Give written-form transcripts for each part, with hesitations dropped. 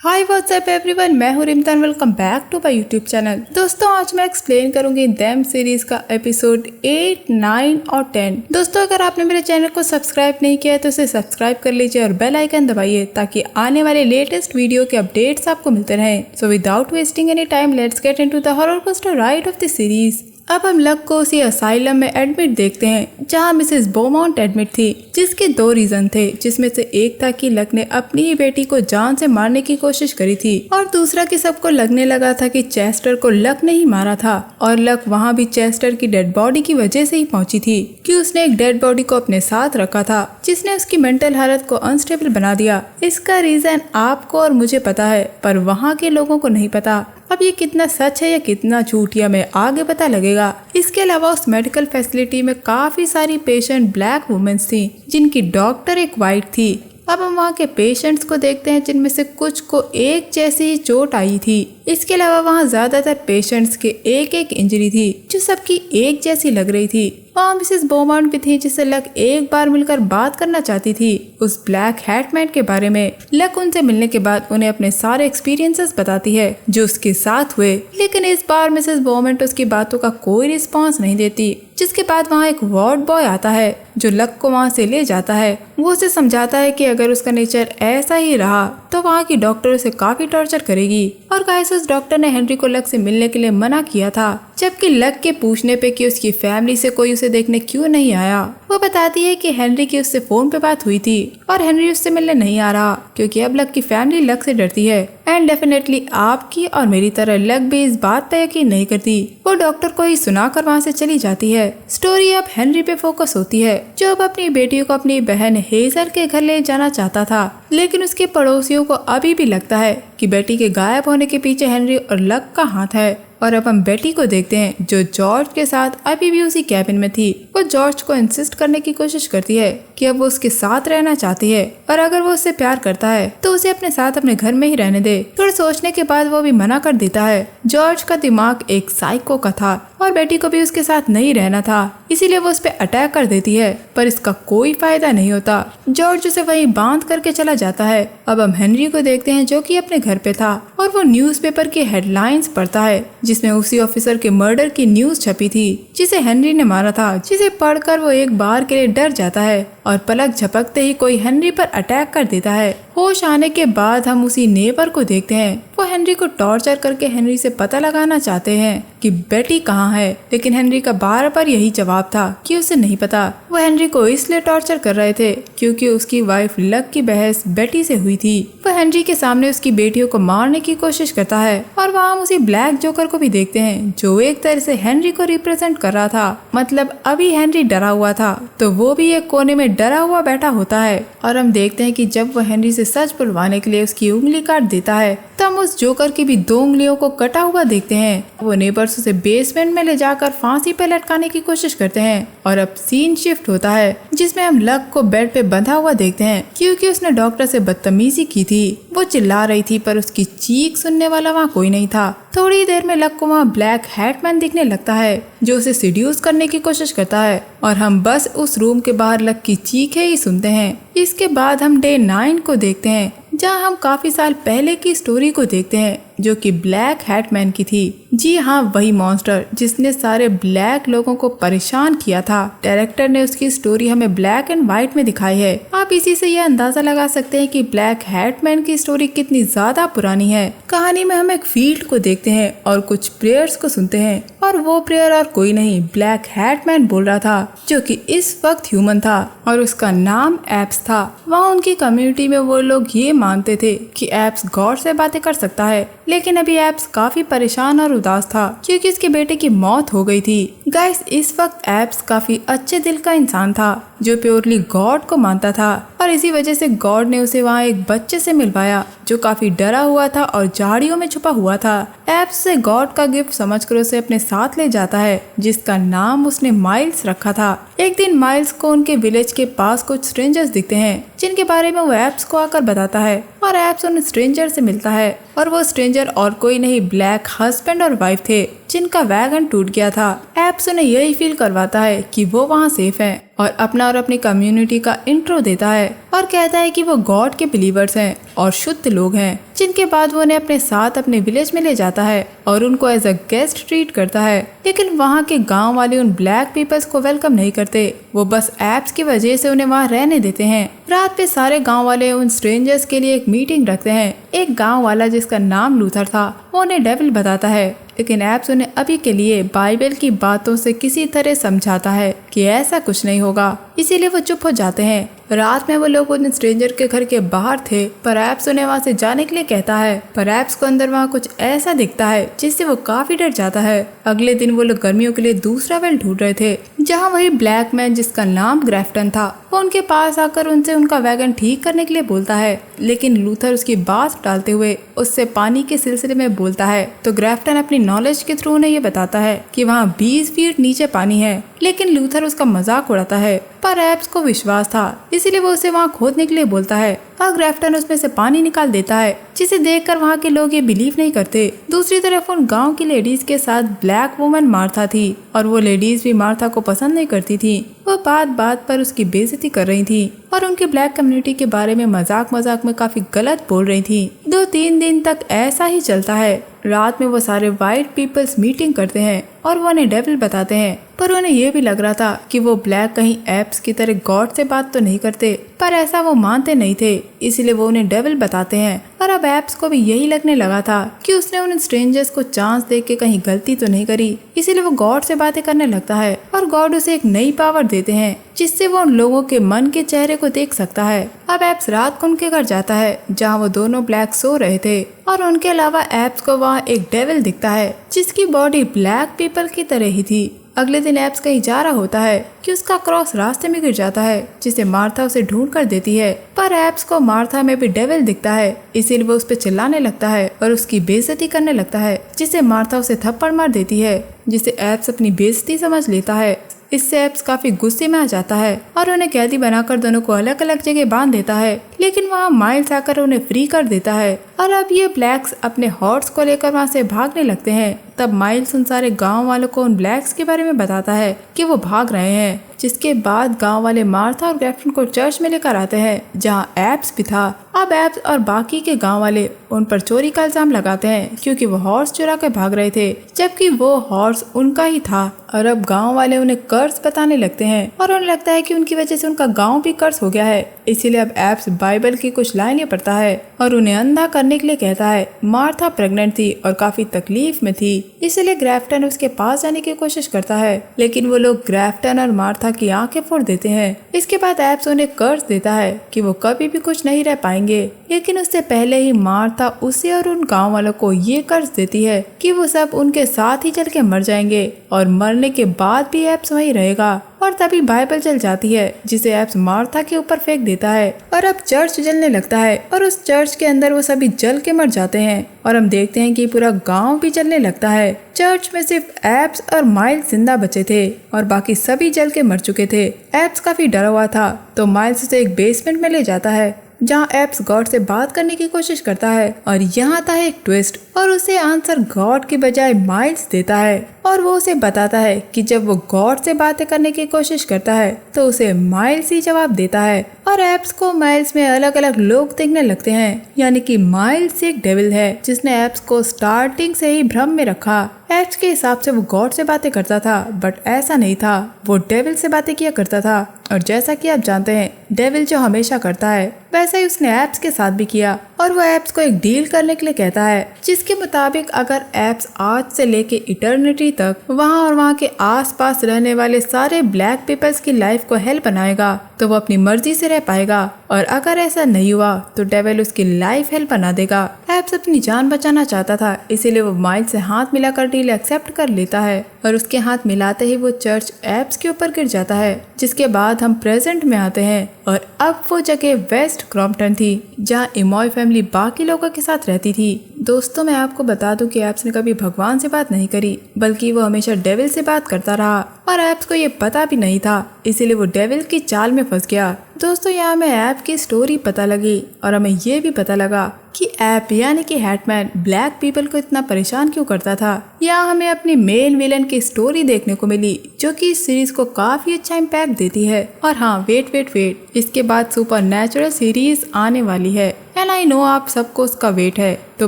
हाय WhatsApp everyone, मैं हूँ Rimtan. Welcome back to my YouTube channel. दोस्तों आज मैं एक्सप्लेन करूंगी देम सीरीज का एपिसोड 8, 9 और 10। दोस्तों अगर आपने मेरे चैनल को सब्सक्राइब नहीं किया है तो इसे सब्सक्राइब कर लीजिए और बेल आइकन दबाइए ताकि आने वाले लेटेस्ट वीडियो के अपडेट्स आपको मिलते रहें। So without wasting any time let's get into the horror coaster ride of the series. अब हम लक को उसी असाइलम में एडमिट देखते हैं जहां मिसेस बोमाउंट एडमिट थी, जिसके दो रीजन थे, जिसमें से एक था कि लक ने अपनी ही बेटी को जान से मारने की कोशिश करी थी और दूसरा कि सबको लगने लगा था कि चेस्टर को लक ने ही मारा था और लक वहां भी चेस्टर की डेड बॉडी की वजह से ही पहुंची थी कि उसने एक डेड बॉडी को अपने साथ रखा था जिसने उसकी मेंटल हालत को अनस्टेबल बना दिया। इसका रीजन आपको और मुझे पता है पर वहाँ के लोगों को नहीं पता। अब ये कितना सच है या कितना झूठ या हमें आगे पता लगेगा। इसके अलावा उस मेडिकल फैसिलिटी में काफी सारी पेशेंट ब्लैक वुमेन्स थी जिनकी डॉक्टर एक वाइट थी। अब हम वहाँ के पेशेंट्स को देखते हैं जिनमें से कुछ को एक जैसी ही चोट आई थी। इसके अलावा वहाँ ज्यादातर पेशेंट्स के एक एक इंजरी थी जो सबकी एक जैसी लग रही थी। वहाँ मिसेस बोमाउंट भी थी जिससे लक एक बार मिलकर बात करना चाहती थी उस ब्लैक हैटमैन के बारे में। लक उनसे मिलने के बाद उन्हें अपने सारे एक्सपीरियंसेस बताती है जो उसके साथ हुए, लेकिन इस बार मिसेस बोमाउंट उसकी बातों का कोई रिस्पॉन्स नहीं देती। जिसके बाद वहाँ एक वार्ड बॉय आता है जो लक को वहाँ से ले जाता है। वो उसे समझाता है कि अगर उसका नेचर ऐसा ही रहा तो वहाँ की डॉक्टर उसे काफी टॉर्चर करेगी। और गाइस उस डॉक्टर ने हेनरी को लक से मिलने के लिए मना किया था, जबकि लक के पूछने पे कि उसकी फैमिली से कोई उसे देखने क्यों नहीं आया, वो बताती है कि हेनरी की उससे फोन पे बात हुई थी और हेनरी उससे मिलने नहीं आ रहा क्योंकि अब लक की फैमिली लक से डरती है। एंड डेफिनेटली आपकी और मेरी तरह लक भी इस बात पे यकीन नहीं करती। वो डॉक्टर को ही सुनाकर वहाँ से चली जाती है। स्टोरी अब हेनरी पे फोकस होती है जो अब अपनी बेटी को अपनी बहन हेजल के घर ले जाना चाहता था, लेकिन उसके पड़ोसियों को अभी भी लगता है कि बेटी के गायब होने के पीछे हेनरी और लक का हाथ है। और अब हम बेटी को देखते हैं जो जॉर्ज के साथ अभी भी उसी कैबिन में थी। वो जॉर्ज को इंसिस्ट करने की कोशिश करती है कि अब वो उसके साथ रहना चाहती है और अगर वो उससे प्यार करता है तो उसे अपने साथ अपने घर में ही रहने दे। थोड़ा सोचने के बाद वो भी मना कर देता है। जॉर्ज का दिमाग एक साइको का था और बेटी को भी उसके साथ नहीं रहना था, इसीलिए वो उस पर अटैक कर देती है, पर इसका कोई फायदा नहीं होता। जॉर्ज उसे वहीं बांध करके चला जाता है। अब हम हेनरी को देखते हैं जो कि अपने घर पे था और वो न्यूज़पेपर की हेडलाइंस पढ़ता है जिसमें उसी ऑफिसर के मर्डर की न्यूज छपी थी जिसे हेनरी ने मारा था, जिसे पढ़कर वो एक बार के लिए डर जाता है और पलक झपकते ही कोई हेनरी पर अटैक कर देता है। होश आने के बाद हम उसी नेबर को देखते हैं। वो हेनरी को टॉर्चर करके हेनरी से पता लगाना चाहते हैं कि बेटी कहाँ है, लेकिन हेनरी का बार बार यही जवाब था कि उसे नहीं पता। वो हेनरी को इसलिए टॉर्चर कर रहे थे क्योंकि उसकी वाइफ लक की बहस बेटी से हुई थी। वो हेनरी के सामने उसकी बेटियों को मारने की कोशिश करता है और वहाँ हम उसी ब्लैक जोकर को भी देखते हैं जो एक तरह से हेनरी को रिप्रेजेंट कर रहा था। मतलब अभी हेनरी डरा हुआ था तो वो भी एक कोने में डरा हुआ बैठा होता है और हम देखते हैं कि जब वो हेनरी से सच बुलवाने के लिए उसकी उंगली काट देता है तो हम उस जोकर की भी दो उंगलियों को कटा हुआ देखते हैं। वो नेबर्स उसे बेसमेंट में ले जाकर फांसी पे लटकाने की कोशिश करते हैं और अब सीन शिफ्ट होता है जिसमें हम लक को बेड पे बंधा हुआ देखते हैं क्योंकि उसने डॉक्टर से बदतमीजी की थी। वो चिल्ला रही थी पर उसकी चीख सुनने वाला वहाँ कोई नहीं था। थोड़ी देर में लक को वहाँ ब्लैक हैटमैन दिखने लगता है जो उसे सिड्यूस करने की कोशिश करता है और हम बस उस रूम के बाहर लक की चीखें ही सुनते हैं। इसके बाद हम डे 9 को देखते हैं जहाँ हम काफी साल पहले की स्टोरी को देखते हैं जो कि ब्लैक हैटमैन की थी। जी हाँ, वही मॉन्स्टर जिसने सारे ब्लैक लोगों को परेशान किया था। डायरेक्टर ने उसकी स्टोरी हमें ब्लैक एंड व्हाइट में दिखाई है। आप इसी से यह अंदाजा लगा सकते हैं कि ब्लैक हैटमैन की स्टोरी कितनी ज्यादा पुरानी है। कहानी में हम एक फील्ड को देखते हैं और कुछ प्रेयर्स को सुनते हैं और वो प्रेयर और कोई नहीं ब्लैक हैटमैन बोल रहा था जो कि इस वक्त ह्यूमन था और उसका नाम एप्स था। वहाँ उनकी कम्युनिटी में वो लोग ये मानते थे कि एप्स गॉड से बातें कर सकता है, लेकिन अभी एप्स काफी परेशान और उदास था क्योंकि उसके बेटे की मौत हो गई थी। गाइस इस वक्त एप्स काफी अच्छे दिल का इंसान था जो प्योरली गॉड को मानता था और इसी वजह से गॉड ने उसे वहाँ एक बच्चे से मिलवाया जो काफी डरा हुआ था और झाड़ियों में छुपा हुआ था। एप्स से गॉड का गिफ्ट समझकर उसे अपने साथ ले जाता है जिसका नाम उसने माइल्स रखा था। एक दिन माइल्स को उनके विलेज के पास कुछ स्ट्रेंजर्स दिखते हैं जिनके बारे में वो एप्स को आकर बताता है और एप्स उन स्ट्रेंजर से मिलता है और वो स्ट्रेंजर और कोई नहीं ब्लैक हस्बैंड और वाइफ थे जिनका वैगन टूट गया था। एप्स उन्हें यही फील करवाता है कि वो वहाँ सेफ है और अपना और अपनी कम्युनिटी का इंट्रो देता है और कहता है कि वो गॉड के बिलीवर्स हैं और शुद्ध लोग हैं, जिनके बाद वो उन्हें अपने साथ अपने विलेज में ले जाता है और उनको एज अ गेस्ट ट्रीट करता है। लेकिन वहाँ के गांव वाले उन ब्लैक पीपल्स को वेलकम नहीं करते, वो बस एप्स की वजह से उन्हें वहाँ रहने देते हैं। रात पे सारे गांव वाले उन स्ट्रेंजर्स के लिए एक मीटिंग रखते हैं। एक गांव वाला जिसका नाम लूथर था वो उन्हें डेविल बताता है, लेकिन एप्स उन्हें अभी के लिए बाइबल की बातों से किसी तरह समझाता है कि ऐसा कुछ नहीं होगा, इसीलिए वो चुप हो जाते हैं। रात में वो लोग उन स्ट्रेंजर के घर के बाहर थे, पर एप्स उन्हें वहाँ से जाने के लिए कहता है, पर एप्स को अंदर वहाँ कुछ ऐसा दिखता है जिससे वो काफी डर जाता है। अगले दिन वो लोग गर्मियों के लिए दूसरा वेल ढूंढ रहे थे, जहाँ वही ब्लैक मैन जिसका नाम ग्रेफ्टन था वो उनके पास आकर उनसे उनका वैगन ठीक करने के लिए बोलता है। लेकिन लूथर उसकी बात टालते हुए उससे पानी के सिलसिले में बोलता है, तो ग्रेफ्टन अपनी नॉलेज के थ्रू उन्हें ये बताता है कि वहाँ 20 फीट नीचे पानी है। लेकिन लूथर उसका मजाक उड़ाता है, पर एप्स को विश्वास था, इसीलिए वो उसे वहाँ खोदने के लिए बोलता है और ग्रेफ्टन उसमें से पानी निकाल देता है, जिसे देखकर वहाँ के लोग ये बिलीव नहीं करते। दूसरी तरफ उन गांव की लेडीज के साथ ब्लैक वुमन मार्था थी और वो लेडीज भी मार्था को पसंद नहीं करती थी। वो बात बात पर उसकी बेइज्जती कर रही थी और उनकी ब्लैक कम्युनिटी के बारे में मजाक मजाक में काफी गलत बोल रही थी। 2-3 दिन तक ऐसा ही चलता है। रात में वो सारे वाइट पीपल्स मीटिंग करते हैं और वो उन्हें डेविल बताते हैं, पर उन्हें ये भी लग रहा था कि वो ब्लैक कहीं एप्स की तरह गॉड से बात तो नहीं करते, पर ऐसा वो मानते नहीं थे, इसीलिए वो उन्हें डेविल बताते हैं। और अब एप्स को भी यही लगने लगा था कि उसने उन स्ट्रेंजर्स को चांस देख के कहीं गलती तो नहीं करी, इसीलिए वो गॉड से बातें करने लगता है और गॉड उसे एक नई पावर देते हैं जिससे वो उन लोगों के मन के चेहरे को देख सकता है। अब एप्स रात को उनके घर जाता है जहाँ वो दोनों ब्लैक सो रहे थे और उनके अलावा एप्स को वहाँ एक डेविल दिखता है जिसकी बॉडी ब्लैक पीपल की तरह ही थी। अगले दिन एप्स कहीं जा रहा होता है कि उसका क्रॉस रास्ते में गिर जाता है, जिसे मार्था उसे ढूंढ कर देती है, पर एप्स को मार्था में भी डेविल दिखता है, इसीलिए वो उस पर चिल्लाने लगता है और उसकी बेइज्जती करने लगता है, जिसे मार्था उसे थप्पड़ मार देती है, जिसे एप्स अपनी बेइज्जती समझ लेता है। इससे एप्स काफी गुस्से में आ जाता है और उन्हें कैदी बनाकर दोनों को अलग अलग जगह बांध देता है, लेकिन वहाँ माइल्स आकर उन्हें फ्री कर देता है और अब ये ब्लैक्स अपने हॉर्स को लेकर वहाँ से भागने लगते हैं। तब माइल्स उन सारे गांव वालों को उन ब्लैक्स के बारे में बताता है कि वो भाग रहे हैं, जिसके बाद गांव वाले मार्था और ग्रेफ्टन को चर्च में लेकर आते हैं जहां एप्स भी था। अब एप्स और बाकी के गांव वाले उन पर चोरी का इल्जाम लगाते हैं क्योंकि वो हॉर्स चुरा के भाग रहे थे, जबकि वो हॉर्स उनका ही था। और अब गांव वाले उन्हें कर्ज बताने लगते हैं और उन्हें लगता है कि उनकी वजह से उनका गांव भी कर्ज हो गया है, इसीलिए अब एप्स बाइबल की कुछ लाइनें पढ़ता है और उन्हें अंधा करने के लिए कहता है। मार्था प्रेग्नेंट थी और काफी तकलीफ में थी, इसलिए ग्रेफ्टन उसके पास जाने की कोशिश करता है, लेकिन वो लोग ग्रेफ्टन और मार्था की आंखें फोड़ देते हैं। इसके बाद एप्स उन्हें कर्ज देता है कि वो कभी भी कुछ नहीं रह पाएंगे, लेकिन उससे पहले ही मार्था उसे और उन गांव वालों को ये कर्ज देती है कि वो सब उनके साथ ही चल के मर जाएंगे और मरने के बाद भी एप्स वहीं रहेगा। और तभी बाइबल जल जाती है, जिसे एप्स मार्था के ऊपर फेंक देता है और अब चर्च जलने लगता है और उस चर्च के अंदर वो सभी जल के मर जाते हैं और हम देखते हैं कि पूरा गांव भी जलने लगता है। चर्च में सिर्फ एप्स और माइल्स जिंदा बचे थे और बाकी सभी जल के मर चुके थे। एप्स काफी डरा हुआ था, तो माइल्स उसे एक बेसमेंट में ले जाता है जहाँ एप्स गॉड से बात करने की कोशिश करता है और यहाँ आता है एक ट्विस्ट और उसे आंसर गॉड के बजाय माइल्स देता है और वो उसे बताता है कि जब वो गॉड से बातें करने की कोशिश करता है तो उसे माइल्स ही जवाब देता है और एप्स को माइल्स में अलग अलग लोग दिखने लगते हैं, यानी कि माइल्स एक डेविल है जिसने एप्स को स्टार्टिंग से ही भ्रम में रखा। एप्स के हिसाब से वो गॉड से बातें करता था, बट ऐसा नहीं था, वो डेविल से बातें किया करता था। और जैसा कि आप जानते हैं डेविल जो हमेशा करता है वैसा ही उसने एप्स के साथ भी किया और वो एप्स को एक डील करने के लिए कहता है, जिसके मुताबिक अगर एप्स आज से लेके इटर्निटी तक वहाँ और वहाँ के आसपास रहने वाले सारे ब्लैक पीपल्स की लाइफ को हेल बनाएगा तो वो अपनी मर्जी से रह पाएगा, और अगर ऐसा नहीं हुआ तो डेविल उसकी लाइफ हेल बना देगा। एप्स अपनी जान बचाना चाहता था, इसीलिए वो माइल्स से हाथ मिलाकर डील एक्सेप्ट कर लेता है और उसके हाथ मिलाते ही वो चर्च एप्स के ऊपर गिर जाता है। जिसके बाद हम प्रेजेंट में आते हैं और अब वो जगह वेस्ट क्रॉम्पटन थी जहाँ इमॉय फैमिली बाकी लोगों के साथ रहती थी। दोस्तों मैं आपको बता दूं कि एप्स ने कभी भगवान से बात नहीं करी, बल्कि वो हमेशा डेविल से बात करता रहा और एप्स को ये पता भी नहीं था, इसीलिए वो डेविल की चाल में फंस गया। दोस्तों यहाँ हमें ऐप की स्टोरी पता लगी और हमें ये भी पता लगा कि ऐप यानी कि हैटमैन ब्लैक पीपल को इतना परेशान क्यों करता था। यहाँ हमें अपनी मेन विलन की स्टोरी देखने को मिली जो कि इस सीरीज को काफी अच्छा इम्पैक्ट देती है। और हाँ वेट, इसके बाद सुपरनैचुरल सीरीज आने वाली है एंड आई नो आप सबको उसका वेट है, तो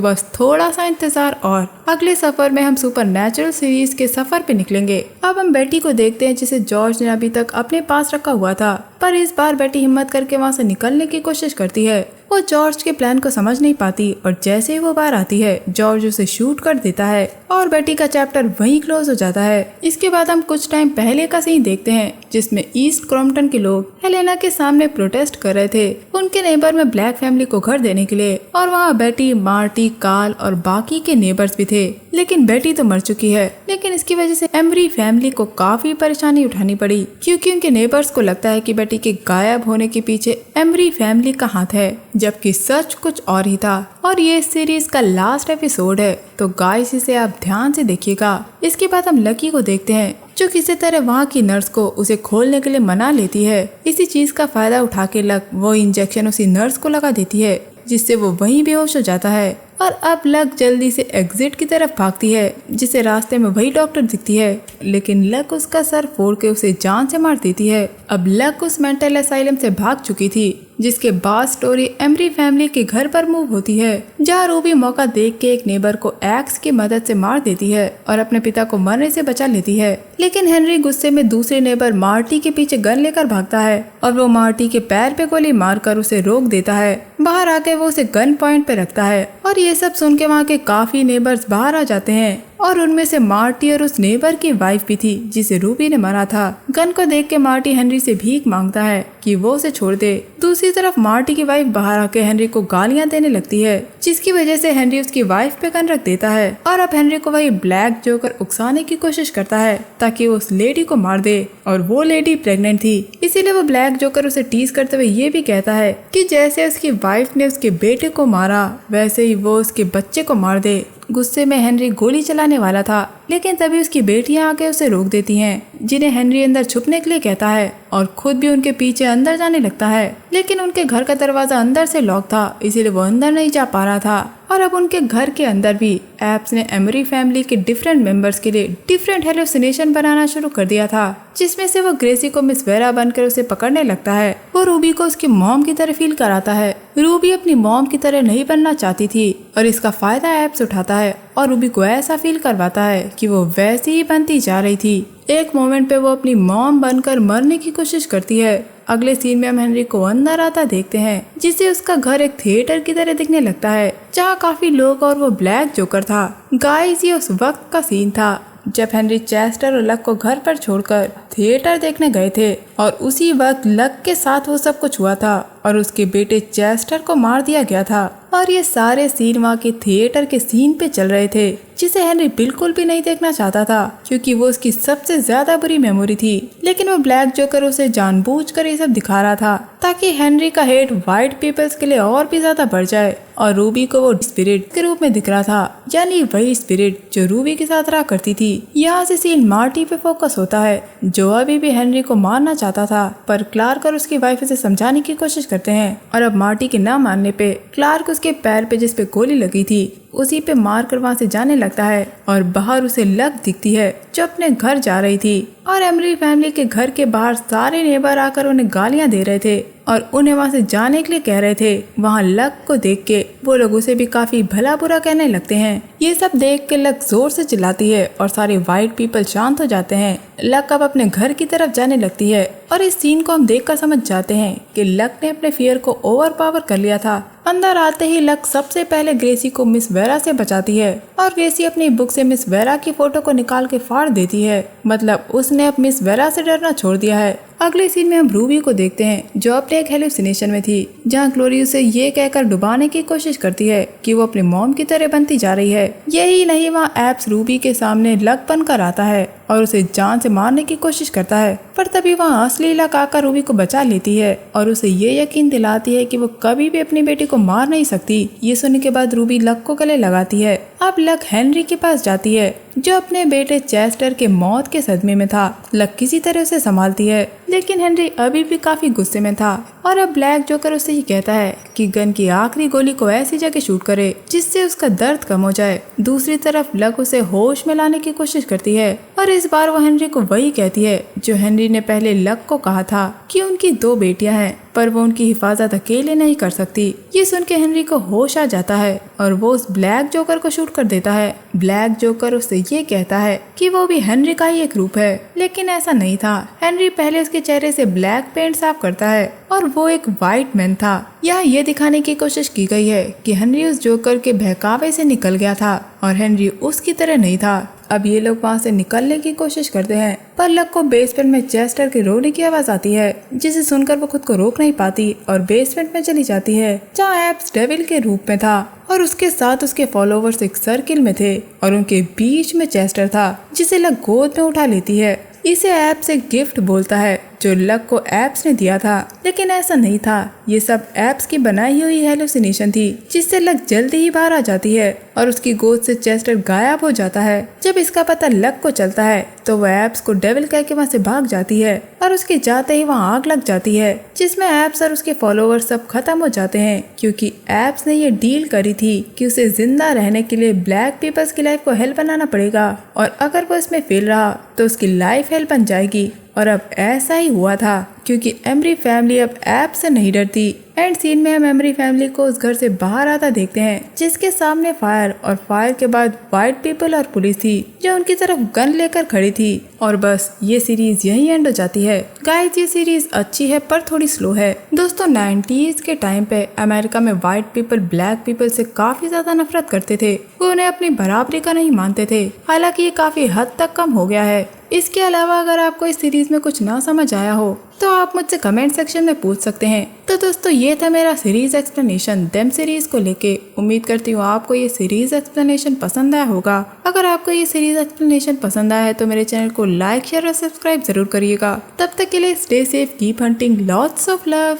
बस थोड़ा सा इंतजार और अगले सफर में हम सुपरनैचुरल सीरीज के सफर पे निकलेंगे। अब हम बेटी को देखते हैं जिसे जॉर्ज ने अभी तक अपने पास रखा हुआ था, पर इस बार बेटी हिम्मत करके वहाँ से निकलने की कोशिश करती है। वो जॉर्ज के प्लान को समझ नहीं पाती और जैसे ही वो बाहर आती है जॉर्ज उसे शूट कर देता है और बेटी का चैप्टर वहीं क्लोज हो जाता है। इसके बाद हम कुछ टाइम पहले का सीन देखते हैं जिसमें ईस्ट क्रॉम्पटन के लोग हेलेना के सामने प्रोटेस्ट कर रहे थे उनके नेबर में ब्लैक फैमिली को घर देने के लिए, और वहाँ बेटी, मार्टी, कार्ल और बाकी के नेबर्स भी थे। लेकिन बेटी तो मर चुकी है, लेकिन इसकी वजह से एमरी फैमिली को काफी परेशानी उठानी पड़ी क्योंकि उनके नेबर्स को लगता है कि बेटी के गायब होने के पीछे एमरी फैमिली का हाथ है, जबकि सच कुछ और ही था। और ये सीरीज का लास्ट एपिसोड है, तो गाइस इसे आप ध्यान से देखिएगा। इसके बाद हम लकी को देखते हैं जो किसी तरह वहाँ की नर्स को उसे खोलने के लिए मना लेती है। इसी चीज का फायदा उठा के लक वो इंजेक्शन उसी नर्स को लगा देती है जिससे वो वहीं बेहोश हो जाता है। और अब लक जल्दी से एग्जिट की तरफ भागती है जिसे रास्ते में वही डॉक्टर दिखती है, लेकिन लक उसका सर फोड़ के उसे जान से मार देती है। अब लक उस मेंटल असाइलम से भाग चुकी थी, जिसके बाद स्टोरी एमरी फैमिली के घर पर मूव होती है जहाँ रूबी मौका देख के एक नेबर को एक्स की मदद से मार देती है और अपने पिता को मरने से बचा लेती है। लेकिन हेनरी गुस्से में दूसरे नेबर मार्टी के पीछे गन लेकर भागता है और वो मार्टी के पैर पे गोली मारकर उसे रोक देता है। बाहर आके वो उसे गन पॉइंट पे रखता है और ये सब सुन के वहाँ के काफी नेबर्स बाहर आ जाते हैं और उनमें से मार्टी और उस नेबर की वाइफ भी थी जिसे रूबी ने मारा था। गन को देख के मार्टी हेनरी से भीख मांगता है कि वो उसे छोड़ दे। दूसरी तरफ मार्टी की वाइफ बाहर आके हेनरी को गालियां देने लगती है, जिसकी वजह से हेनरी उसकी वाइफ पे गन रख देता है और अब हेनरी को वही ब्लैक जोकर उकसाने की कोशिश करता है ताकि वो उस लेडी को मार दे, और वो लेडी प्रेग्नेंट थी। इसीलिए वो ब्लैक जोकर उसे टीज करते हुए ये भी कहता है कि जैसे उसकी वाइफ ने उसके बेटे को मारा वैसे ही वो उसके बच्चे को मार दे। गुस्से में हेनरी गोली चलाने वाला था, लेकिन तभी उसकी बेटियां आके उसे रोक देती हैं, जिन्हें हेनरी अंदर छुपने के लिए कहता है और खुद भी उनके पीछे अंदर जाने लगता है। लेकिन उनके घर का दरवाजा अंदर से लॉक था, इसीलिए वो अंदर नहीं जा पा रहा था। और अब उनके घर के अंदर भी एप्स ने एमरी फैमिली के डिफरेंट मेंबर्स के लिए डिफरेंट हेलुसिनेशन बनाना शुरू कर दिया था, जिसमें से वो ग्रेसी को मिस वेरा बनकर उसे पकड़ने लगता है। वो रूबी को उसकी मॉम की तरह फील कराता है। रूबी अपनी मॉम की तरह नहीं बनना चाहती थी और इसका फायदा एप्स उठाता है और रूबी को ऐसा फील करवाता है कि वो वैसी ही बनती जा रही थी। एक मोमेंट पे वो अपनी मॉम बनकर मरने की कोशिश करती है। अगले सीन में हम हेनरी को अंदर आता देखते हैं, जिससे उसका घर एक थिएटर की तरह दिखने लगता है जहाँ काफी लोग और वो ब्लैक जोकर था। गाइस ये उस वक्त का सीन था जब हेनरी चेस्टर और लक को घर पर छोड़कर थिएटर देखने गए थे और उसी वक्त लक के साथ वो सब कुछ हुआ था और उसके बेटे चेस्टर को मार दिया गया था। और ये सारे सीन वहाँ के थिएटर के सीन पे चल रहे थे, जिसे हेनरी बिल्कुल भी नहीं देखना चाहता था क्योंकि वो उसकी सबसे ज्यादा बुरी मेमोरी थी। लेकिन वो ब्लैक जोकर उसे जानबूझकर ये सब दिखा रहा था ताकि हेनरी का हेट व्हाइट पीपल्स के लिए और भी ज्यादा बढ़ जाए। और रूबी को वो स्पिरिट के रूप में दिख रहा था, यानी वही स्पिरिट जो रूबी के साथ रहा करती थी। यहाँ से सीन मार्टी पे फोकस होता है जो अभी भी हेनरी को मारना चाहता था, पर क्लार्क और उसकी वाइफ उसे समझाने की कोशिश करते हैं। और अब मार्टी के न मानने पे क्लार्क उसके पैर पे जिस पे गोली लगी थी उसी पे मार कर वहाँ से जाने लगता है और बाहर उसे लक दिखती है जो अपने घर जा रही थी। और एमरी फैमिली के घर के बाहर सारे नेबर आकर उन्हें गालियां दे रहे थे और उन्हें वहाँ से जाने के लिए कह रहे थे। वहाँ लक को देख के वो लोग उसे भी काफी भला बुरा कहने लगते हैं। ये सब देख के लक जोर से चिल्लाती है और सारे व्हाइट पीपल शांत हो जाते हैं। लक अब अपने घर की तरफ जाने लगती है और इस सीन को हम देखकर समझ जाते हैं कि लक ने अपने फियर को ओवर पावर कर लिया था। अंदर आते ही लक सबसे पहले ग्रेसी को मिस वेरा से बचाती है और ग्रेसी अपनी बुक से मिस वेरा की फोटो को निकाल के फाड़ देती है। मतलब उसने अब मिस वेरा से डरना छोड़ दिया है। अगले सीन में हम रूबी को देखते हैं जो अपने एक हेलुसिनेशन में थी, जहाँ ग्लोरी उसे ये कहकर डुबाने की कोशिश करती है कि वो अपनी मॉम की तरह बनती जा रही है। यही नहीं, वहाँ एप्स रूबी के सामने लक बनकर आता है और उसे जान से मारने की कोशिश करता है, पर तभी वहाँ असली लक आकर रूबी को बचा लेती है और उसे ये यकीन दिलाती है कि वो कभी भी अपनी बेटी को मार नहीं सकती। ये सुनने के बाद रूबी लक को गले लगाती है। अब लक हेनरी के पास जाती है जो अपने बेटे चेस्टर के मौत के सदमे में था। लक किसी तरह उसे संभालती है, लेकिन हेनरी अभी भी काफी गुस्से में था और अब ब्लैक जोकर उससे ये कहता है कि गन की आखिरी गोली को ऐसी जगह शूट करे जिससे उसका दर्द कम हो जाए। दूसरी तरफ लक उसे होश में लाने की कोशिश करती है और इस बार वो हेनरी को वही कहती है जो हेनरी ने पहले लक को कहा था कि उनकी 2 बेटियां हैं, पर वो उनकी हिफाजत अकेले नहीं कर सकती। ये सुन के हेनरी को होश आ जाता है और वो उस ब्लैक जोकर को शूट कर देता है। ब्लैक जोकर उससे ये कहता है कि वो भी हेनरी का ही एक रूप है, लेकिन ऐसा नहीं था। हेनरी पहले उसके चेहरे से ब्लैक पेंट साफ करता है और वो एक वाइट मैन था। यहाँ ये दिखाने की कोशिश की गई है कि हेनरी उस जोकर के बहकावे से निकल गया था और हेनरी उसकी तरह नहीं था। अब ये लोग वहाँ से निकलने की कोशिश करते हैं, पर लक को बेसमेंट में चेस्टर के रोने की आवाज आती है, जिसे सुनकर वो खुद को रोक नहीं पाती और बेसमेंट में चली जाती है, जहाँ एप्स डेविल के रूप में था और उसके साथ उसके फॉलोवर्स एक सर्किल में थे और उनके बीच में चेस्टर था, जिसे लक गोद में उठा लेती है। इसे एप्स एक गिफ्ट बोलता है जो लक को एप्स ने दिया था, लेकिन ऐसा नहीं था। ये सब एप्स की बनाई हुई हेलुसिनेशन थी, जिससे लक जल्दी ही बाहर आ जाती है और उसकी गोद से चेस्टर गायब हो जाता है। जब इसका पता लक को चलता है तो वह एप्स को डेविल कह के वहाँ से भाग जाती है और उसके जाते ही वहाँ आग लग जाती है, जिसमें एप्स और उसके फॉलोवर्स सब खत्म हो जाते हैं, क्योंकि एप्स ने ये डील करी थी कि उसे जिंदा रहने के लिए ब्लैक पीपल्स की लाइफ को हेल बनाना पड़ेगा और अगर वो इसमें फेल रहा तो उसकी लाइफ हेल बन जाएगी। और अब ऐसा ही हुआ था, क्योंकि एमरी फैमिली अब ऐप से नहीं डरती। एंड सीन में हम एमरी फैमिली को उस घर से बाहर आता देखते हैं, जिसके सामने फायर और फायर के बाद वाइट पीपल और पुलिस थी जो उनकी तरफ गन लेकर खड़ी थी। और बस ये सीरीज यही एंड हो जाती है। गाइस, ये सीरीज अच्छी है पर थोड़ी स्लो है। दोस्तों, 90s के टाइम पे अमेरिका में वाइट पीपल ब्लैक पीपल से काफी ज्यादा नफरत करते थे। वो उन्हें अपनी बराबरी का नहीं मानते थे। हालांकि ये काफी हद तक कम हो गया है। इसके अलावा अगर आपको इस सीरीज में कुछ ना समझ आया हो तो आप मुझसे कमेंट सेक्शन में पूछ सकते हैं। तो दोस्तों, ये था मेरा सीरीज एक्सप्लेनेशन देम सीरीज को लेके। उम्मीद करती हूँ आपको ये सीरीज एक्सप्लेनेशन पसंद आया होगा। अगर आपको ये सीरीज एक्सप्लेनेशन पसंद आया है तो मेरे चैनल को लाइक, शेयर और सब्सक्राइब जरूर करिएगा। तब तक के लिए stay safe, keep hunting, lots of love.